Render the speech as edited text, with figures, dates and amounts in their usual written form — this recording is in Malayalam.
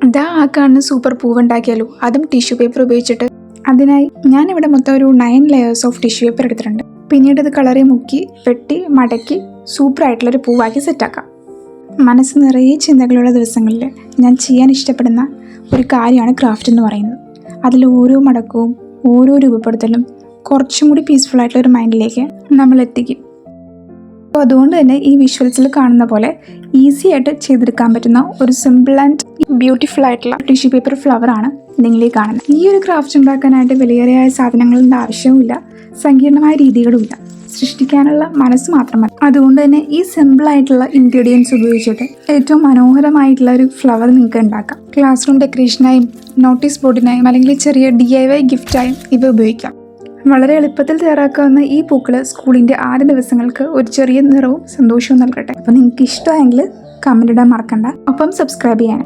ഇതാ ആ കാണുന്ന സൂപ്പർ പൂവുണ്ടാക്കിയാലോ, അതും ടിഷ്യൂ പേപ്പർ ഉപയോഗിച്ചിട്ട്. അതിനായി ഞാനിവിടെ മൊത്തം ഒരു 9 ലെയേഴ്സ് ഓഫ് ടിഷ്യൂ പേപ്പർ എടുത്തിട്ടുണ്ട്. പിന്നീട് ഇത് കളറിൽ മുക്കി വെട്ടി മടക്കി സൂപ്പറായിട്ടുള്ളൊരു പൂവാക്കി സെറ്റാക്കാം. മനസ്സ് നിറയെ ചിന്തകളുള്ള ദിവസങ്ങളിൽ ഞാൻ ചെയ്യാൻ ഇഷ്ടപ്പെടുന്ന ഒരു കാര്യമാണ് ക്രാഫ്റ്റ് എന്ന് പറയുന്നത്. അതിൽ ഓരോ മടക്കവും ഓരോ രൂപപ്പെടുത്തലും കുറച്ചും കൂടി പീസ്ഫുൾ ആയിട്ടുള്ളൊരു മൈൻഡിലേക്ക് നമ്മൾ എത്തിക്കും. അപ്പോൾ അതുകൊണ്ട് തന്നെ ഈ വിഷ്വൽസിൽ കാണുന്ന പോലെ ഈസി ആയിട്ട് ചെയ്തെടുക്കാൻ പറ്റുന്ന ഒരു സിമ്പിൾ ആൻഡ് ബ്യൂട്ടിഫുൾ ആയിട്ടുള്ള ടിഷ്യൂ പേപ്പർ ഫ്ലവറാണ് നിങ്ങളീ കാണുന്നത്. ഈ ഒരു ക്രാഫ്റ്റ് ഉണ്ടാക്കാനായിട്ട് വിലയേറിയ സാധനങ്ങളുടെ ആവശ്യവുമില്ല, സങ്കീർണമായ രീതികളുമില്ല, സൃഷ്ടിക്കാനുള്ള മനസ്സ് മാത്രം മതി. അതുകൊണ്ട് തന്നെ ഈ സിമ്പിൾ ആയിട്ടുള്ള ഇൻഗ്രീഡിയൻസ് ഉപയോഗിച്ചിട്ട് ഏറ്റവും മനോഹരമായിട്ടുള്ള ഒരു ഫ്ലവർ നിങ്ങൾക്ക് ഉണ്ടാക്കാം. ക്ലാസ് റൂം ഡെക്കറേഷനായും നോട്ടീസ് ബോർഡിനായും അല്ലെങ്കിൽ ചെറിയ DIY ഗിഫ്റ്റായും ഇവ ഉപയോഗിക്കാം. വളരെ എളുപ്പത്തിൽ തയ്യാറാക്കാവുന്ന ഈ പൂക്കൾ സ്കൂളിൻ്റെ ആദ്യ ദിവസങ്ങൾക്ക് ഒരു ചെറിയ നിറവും സന്തോഷവും നൽകട്ടെ. അപ്പോൾ നിങ്ങൾക്ക് ഇഷ്ടമായെങ്കിൽ കമൻ്റ് ഇടാൻ മറക്കണ്ട, ഒപ്പം സബ്സ്ക്രൈബ് ചെയ്യാൻ.